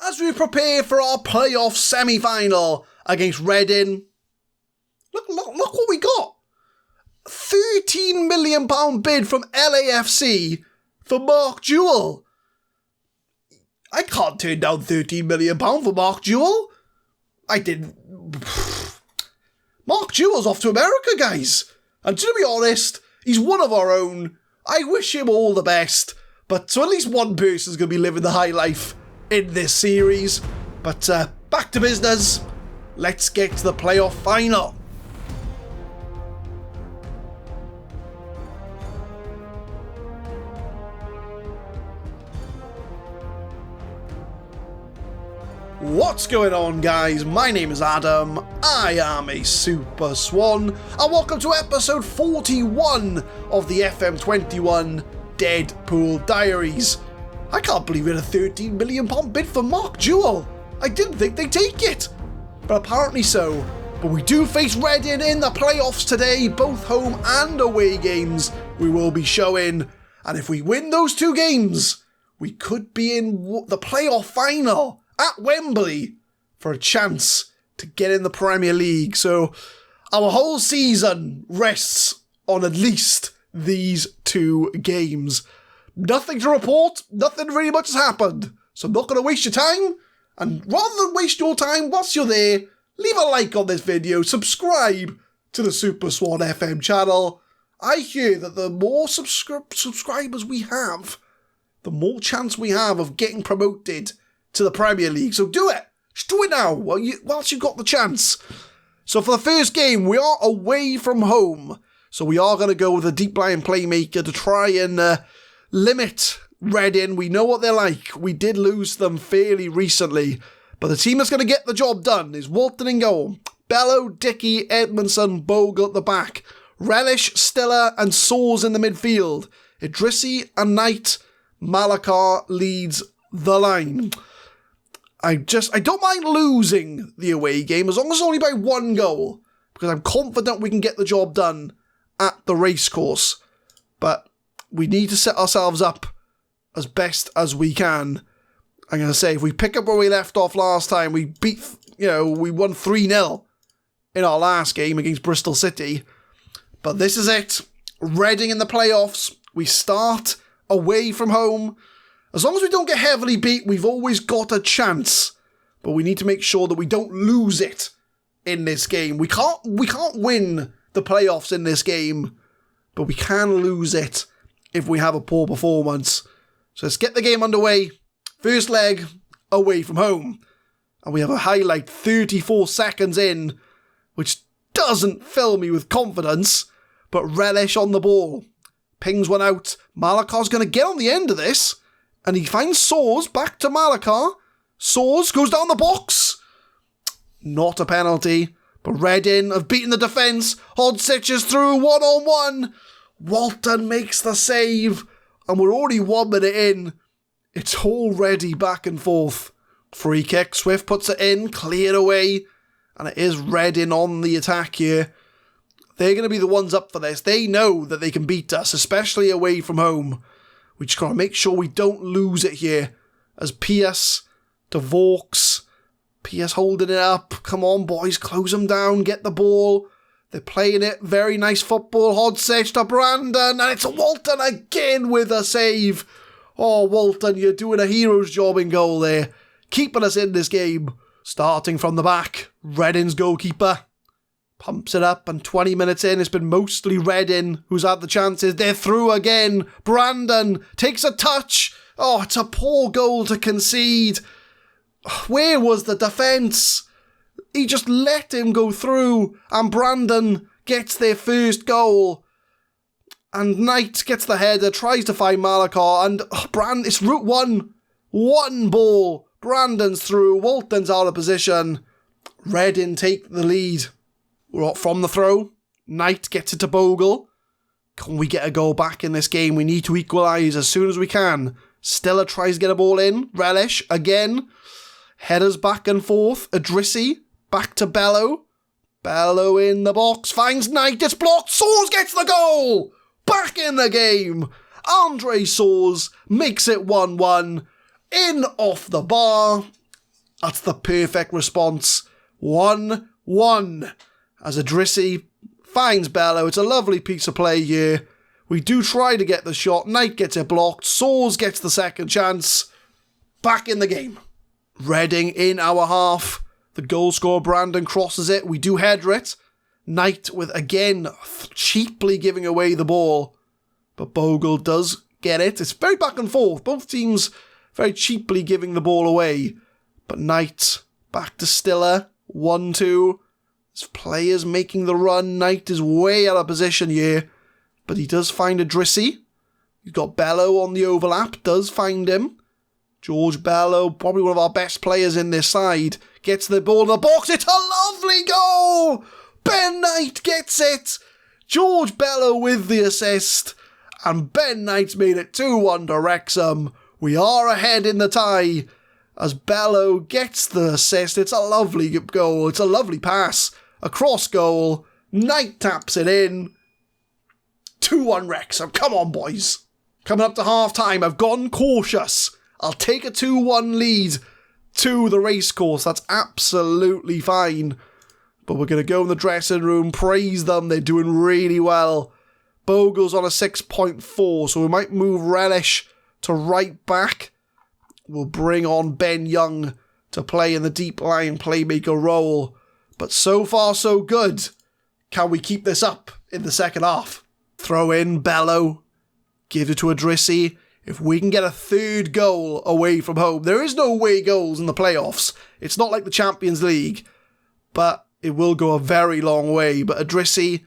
as we prepare for our playoff semi-final against Reading. Look what we got. £13 million bid from LAFC for Mark Jewell. I can't turn down £13 million for Mark Jewell. I didn't. Mark Jewell's off to America, guys. And to be honest, he's one of our own. I wish him all the best. But so at least one person's going to be living the high life in this series. But back to business. Let's get to the playoff final. What's going on, guys? My name is Adam, I am a Super Swan, and welcome to episode 41 of the FM21 Deadpool Diaries. I can't believe we had a £13 million bid for Mark Jewell. I didn't think they'd take it, but apparently so. But we do face Reading in the playoffs today, both home and away games we will be showing, and if we win those two games, we could be in the playoff final at Wembley for a chance to get in the Premier League. So our whole season rests on at least these two games. Nothing to report, nothing really much has happened. So I'm not going to waste your time. And rather than waste your time whilst you're there, leave a like on this video, subscribe to the Super Swan FM channel. I hear that the more subscribers we have, the more chance we have of getting promoted to the Premier League. So do it. Just do it now whilst you've got the chance. So for the first game, we are away from home. So we are going to go with a deep lying playmaker to try and limit Reading. We know what they're like. We did lose them fairly recently. But the team that's going to get the job done is Walton in goal. Bello, Dickey, Edmondson, Bogle at the back. Relish, Stiller and Saws in the midfield. Idrissi and Knight. Malakar leads the line. I don't mind losing the away game as long as it's only by one goal, because I'm confident we can get the job done at the racecourse. But we need to set ourselves up as best as we can. I'm going to say, if we pick up where we left off last time, we won 3-0 in our last game against Bristol City. But this is it. Reading in the playoffs. We start away from home. As long as we don't get heavily beat, we've always got a chance. But we need to make sure that we don't lose it in this game. We can't win the playoffs in this game, but we can lose it if we have a poor performance. So let's get the game underway. First leg, away from home. And we have a highlight 34 seconds in, which doesn't fill me with confidence, but Relish on the ball. Pings one out. Malakar's going to get on the end of this. And he finds Saws, back to Malakar. Saws goes down the box. Not a penalty, but Reading have beaten the defence. Hodsich is through, one-on-one. Walton makes the save, and we're already 1 minute in. It's already back and forth. Free kick, Swift puts it in, cleared away, and it is Reading on the attack here. They're going to be the ones up for this. They know that they can beat us, especially away from home. We just got to make sure we don't lose it here. As Pierce to Vaux. Pierce holding it up. Come on, boys. Close them down. Get the ball. They're playing it. Very nice football. Hodsich to Brandon. And it's Walton again with a save. Oh, Walton, you're doing a hero's job in goal there. Keeping us in this game. Starting from the back. Reading's goalkeeper pumps it up, and 20 minutes in, it's been mostly Reading who's had the chances. They're through again. Brandon takes a touch. Oh, it's a poor goal to concede. Where was the defence? He just let him go through, and Brandon gets their first goal. And Knight gets the header, tries to find Malakar, and it's route one. One ball. Brandon's through. Walton's out of position. Reading take the lead. We're up from the throw. Knight gets it to Bogle. Can we get a goal back in this game? We need to equalise as soon as we can. Stiller tries to get a ball in. Relish again. Headers back and forth. Idrissi back to Bello. Bello in the box. Finds Knight. It's blocked. Saws gets the goal. Back in the game. Andre Saws makes it 1-1. In off the bar. That's the perfect response. 1-1. As Idrissi finds Bello. It's a lovely piece of play here. We do try to get the shot. Knight gets it blocked. Soares gets the second chance. Back in the game. Reading in our half. The goal scorer Brandon crosses it. We do header it. Knight with, again, cheaply giving away the ball. But Bogle does get it. It's very back and forth. Both teams very cheaply giving the ball away. But Knight back to Stiller. 1-2. There's players making the run. Knight is way out of position here. But he does find Idrissi. He's got Bello on the overlap. Does find him. George Bello, probably one of our best players in this side, gets the ball in the box. It's a lovely goal! Ben Knight gets it! George Bello with the assist. And Ben Knight's made it 2-1 to Wrexham. We are ahead in the tie. As Bello gets the assist. It's a lovely goal. It's a lovely pass. Across goal. Knight taps it in. 2-1 Wrexham. Come on, boys. Coming up to half-time, I've gone cautious. I'll take a 2-1 lead to the racecourse. That's absolutely fine. But we're going to go in the dressing room, praise them. They're doing really well. Bogle's on a 6.4, so we might move Relish to right back. We'll bring on Ben Young to play in the deep line playmaker role. But so far, so good. Can we keep this up in the second half? Throw in Bello. Give it to Idrissi. If we can get a third goal away from home, there is no away goals in the playoffs. It's not like the Champions League, but it will go a very long way. But Idrissi,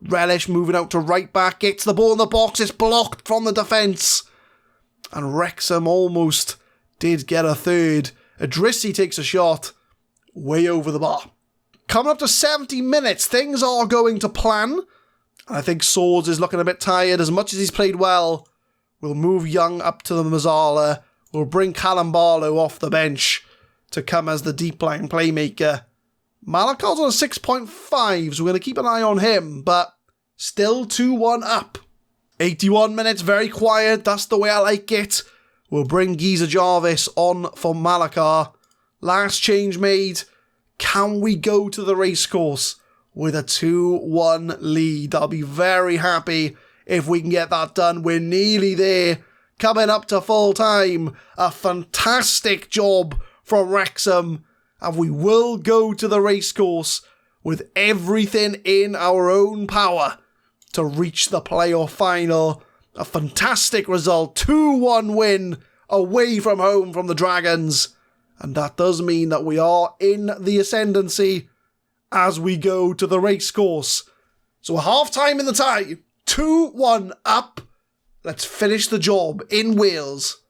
Relish moving out to right back, gets the ball in the box, it's blocked from the defence. And Wrexham almost did get a third. Idrissi takes a shot way over the bar. Coming up to 70 minutes, things are going to plan. I think Soares is looking a bit tired. As much as he's played well, we'll move Young up to the Mazzala. We'll bring Callum Barlow off the bench to come as the deep line playmaker. Malakar's on a 6.5, so we're going to keep an eye on him, but still 2-1 up. 81 minutes, very quiet. That's the way I like it. We'll bring Geezer Jarvis on for Malakar. Last change made. Can we go to the racecourse with a 2-1 lead? I'll be very happy if we can get that done. We're nearly there. Coming up to full time. A fantastic job from Wrexham. And we will go to the racecourse with everything in our own power to reach the playoff final. A fantastic result. 2-1 win away from home from the Dragons. And that does mean that we are in the ascendancy as we go to the racecourse. So a half-time in the tie. 2-1 up. Let's finish the job in Wales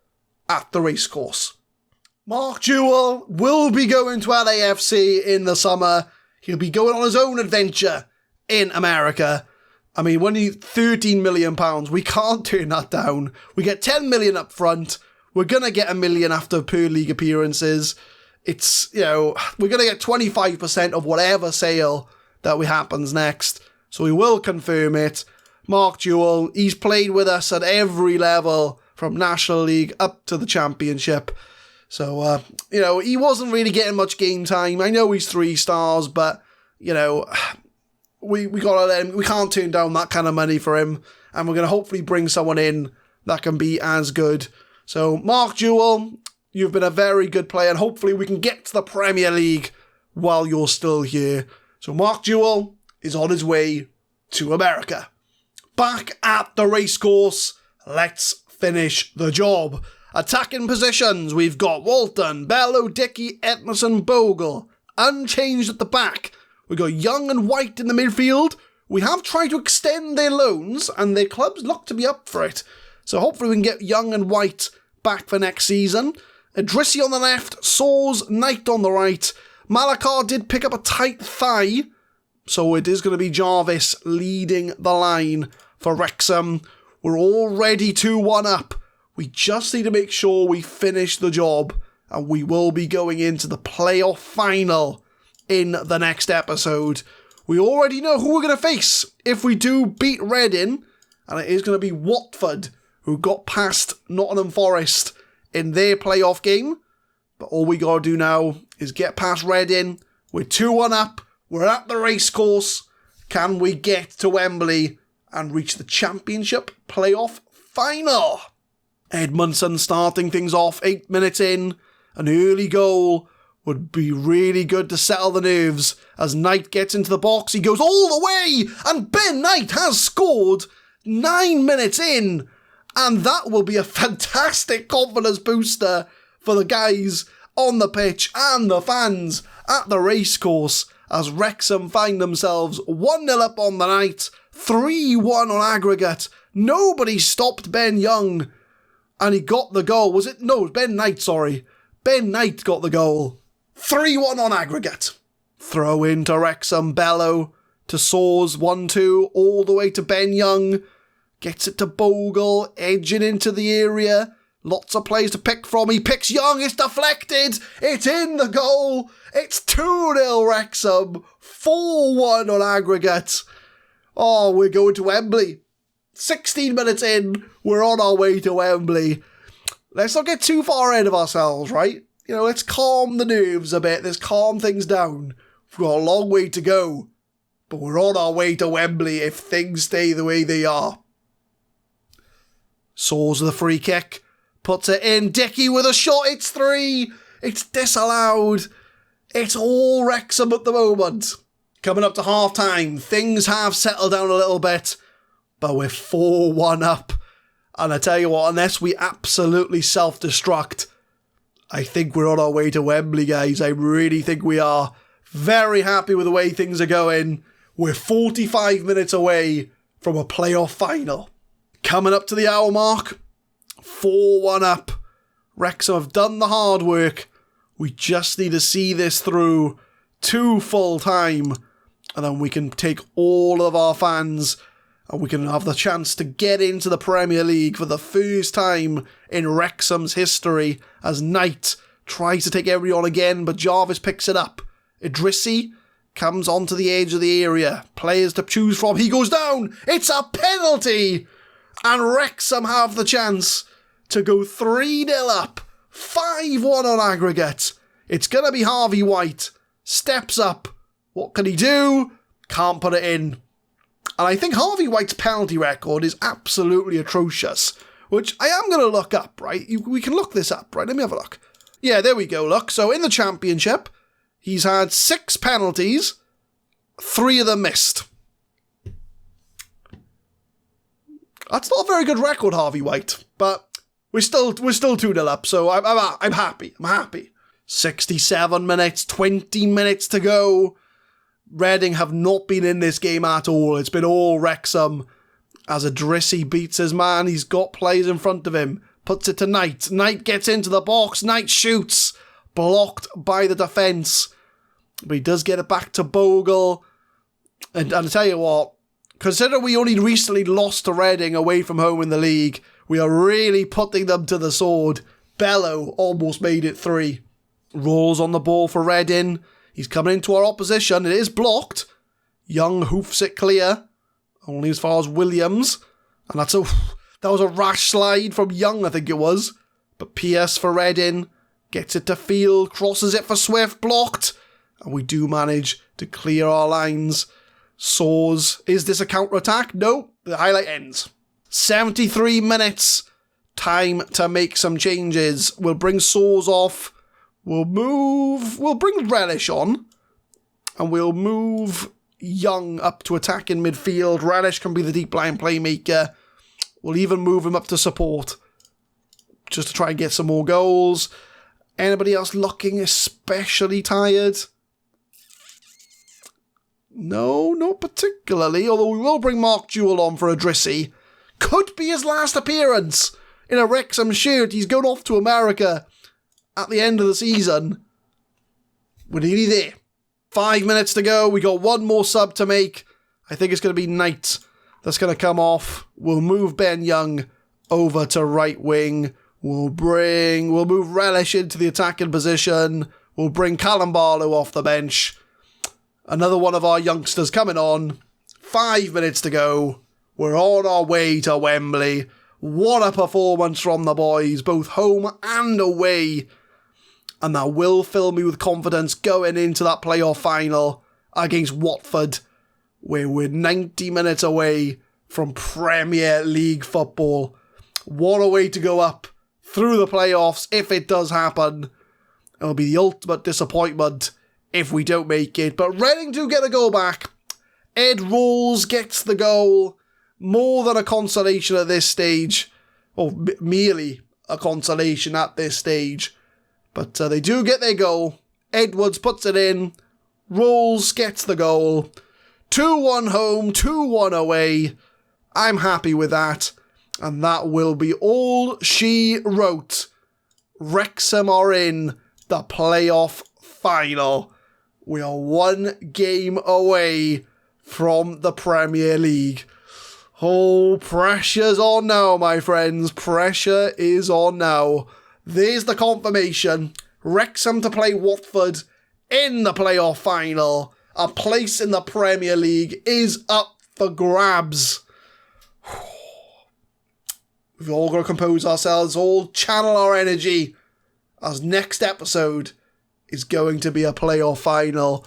at the racecourse. Mark Jewell will be going to LAFC in the summer. He'll be going on his own adventure in America. I mean, when you £13 million, we can't turn that down. We get 10 million up front. We're going to get $1 million after per league appearances. It's, we're going to get 25% of whatever sale that happens next. So we will confirm it. Mark Jewell, he's played with us at every level from National League up to the Championship. So, he wasn't really getting much game time. I know he's 3 stars, but, we gotta let him, we can't turn down that kind of money for him. And we're going to hopefully bring someone in that can be as good. So, Mark Jewell, you've been a very good player, and hopefully we can get to the Premier League while you're still here. So, Mark Jewell is on his way to America. Back at the racecourse, let's finish the job. Attacking positions, we've got Walton, Bello, Dickey, Edmondson, Bogle. Unchanged at the back. We've got Young and White in the midfield. We have tried to extend their loans, and their clubs look to be up for it. So hopefully we can get Young and White back for next season. Idrissi on the left, Soares, Knight on the right. Malakar did pick up a tight thigh, so it is going to be Jarvis leading the line for Wrexham. We're already 2-1 up. We just need to make sure we finish the job, and we will be going into the playoff final in the next episode. We already know who we're going to face if we do beat Reading, and it is going to be Watford, who got past Nottingham Forest in their playoff game. But all we got to do now is get past Reading. We're 2-1 up. We're at the racecourse. Can we get to Wembley and reach the Championship playoff final? Edmondson starting things off 8 minutes in. An early goal would be really good to settle the nerves. As Knight gets into the box, he goes all the way, and Ben Knight has scored 9 minutes in. And that will be a fantastic confidence booster for the guys on the pitch and the fans at the racecourse as Wrexham find themselves 1-0 up on the night, 3-1 on aggregate. Nobody stopped Ben Young, and he got the goal. Was it? No, Ben Knight, sorry. Ben Knight got the goal. 3-1 on aggregate. Throw into Wrexham, Bello to Saws, 1-2, all the way to Ben Young. Gets it to Bogle, edging into the area. Lots of plays to pick from. He picks Young, it's deflected. It's in the goal. It's 2-0 Wrexham, 4-1 on aggregate. Oh, we're going to Wembley. 16 minutes in, we're on our way to Wembley. Let's not get too far ahead of ourselves, right? You know, let's calm the nerves a bit. Let's calm things down. We've got a long way to go. But we're on our way to Wembley if things stay the way they are. Saws the free kick. Puts it in. Dickey with a shot. It's 3. It's disallowed. It's all Wrexham at the moment. Coming up to half-time. Things have settled down a little bit. But we're 4-1 up. And I tell you what, unless we absolutely self-destruct, I think we're on our way to Wembley, guys. I really think we are. Very happy with the way things are going. We're 45 minutes away from a playoff final. Coming up to the hour mark, 4-1 up. Wrexham have done the hard work. We just need to see this through to full time, and then we can take all of our fans and we can have the chance to get into the Premier League for the first time in Wrexham's history as Knight tries to take everyone again, but Jarvis picks it up. Idrissi comes onto the edge of the area. Players to choose from. He goes down. It's a penalty. And Wrexham have the chance to go 3-0 up. 5-1 on aggregate. It's going to be Harvey White. Steps up. What can he do? Can't put it in. And I think Harvey White's penalty record is absolutely atrocious, which I am going to look up, right? We can look this up, right? Let me have a look. Yeah, there we go, look. So in the Championship, he's had 6 penalties, 3 of them missed. That's not a very good record, Harvey White, but we're still 2-0 up, so I'm happy. I'm happy. 67 minutes, 20 minutes to go. Reading have not been in this game at all. It's been all Wrexham. As Idrissi beats his man, he's got players in front of him. Puts it to Knight. Knight gets into the box. Knight shoots. Blocked by the defence. But he does get it back to Bogle. And I tell you what, considering we only recently lost to Reading away from home in the league, we are really putting them to the sword. Bello almost made it 3. Rolls on the ball for Reading. He's coming into our opposition. It is blocked. Young hoofs it clear. Only as far as Williams. And that was a rash slide from Young, I think it was. But Pierce for Reading. Gets it to Field. Crosses it for Swift. Blocked. And we do manage to clear our lines. Saws. Is this a counter-attack? No. The highlight ends. 73 minutes. Time to make some changes. We'll bring Saws off. We'll bring Relish on. And we'll move Young up to attack in midfield. Relish can be the deep line playmaker. We'll even move him up to support. Just to try and get some more goals. Anybody else looking especially tired? No, not particularly. Although we will bring Mark Jewell on for Idrissi. Could be his last appearance in a Wrexham shirt. He's going off to America at the end of the season. We're nearly there. 5 minutes to go. We got one more sub to make. I think it's going to be Knight that's going to come off. We'll move Ben Young over to right wing. We'll move Relish into the attacking position. We'll bring Callum Barlow off the bench. Another one of our youngsters coming on. 5 minutes to go. We're on our way to Wembley. What a performance from the boys, both home and away. and that will fill me with confidence going into that playoff final against Watford, where we're 90 minutes away from Premier League football. What a way to go up through the playoffs if it does happen. It'll be the ultimate disappointment if we don't make it. But Reading do get a goal back. Ed Rolls gets the goal. More than a consolation at this stage. Or merely a consolation at this stage. But they do get their goal. Edwards puts it in. Rolls gets the goal. 2-1 home, 2-1 away. I'm happy with that. And that will be all she wrote. Wrexham are in the playoff final. We are one game away from the Premier League. Oh, pressure's on now, my friends. Pressure is on now. There's the confirmation. Wrexham to play Watford in the playoff final. A place in the Premier League is up for grabs. We've all got to compose ourselves, all channel our energy, as next episode is going to be a playoff final.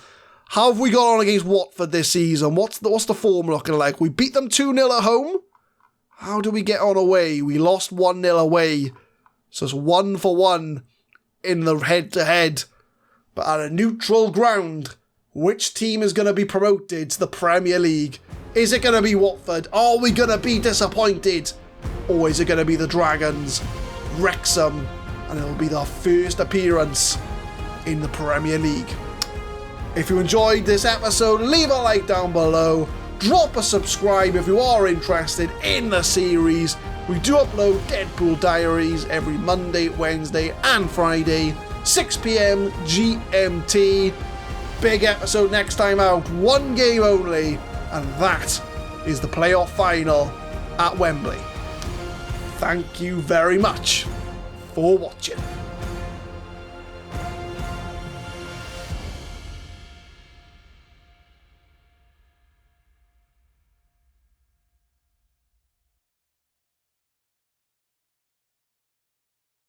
How have we got on against Watford this season? What's the form looking like? We beat them 2-0 at home. How do we get on away? We lost 1-0 away. So it's 1-1 in the head-to-head. But at a neutral ground, which team is going to be promoted to the Premier League? Is it going to be Watford? Are we going to be disappointed? Or is it going to be the Dragons, Wrexham, and it'll be their first appearance in the Premier League? If you enjoyed this episode, leave a like down below. Drop a subscribe if you are interested in the series. We do upload Deadpool Diaries every Monday, Wednesday and Friday, 6 PM GMT. Big episode next time out, one game only, and that is the playoff final at Wembley. Thank you very much for watching.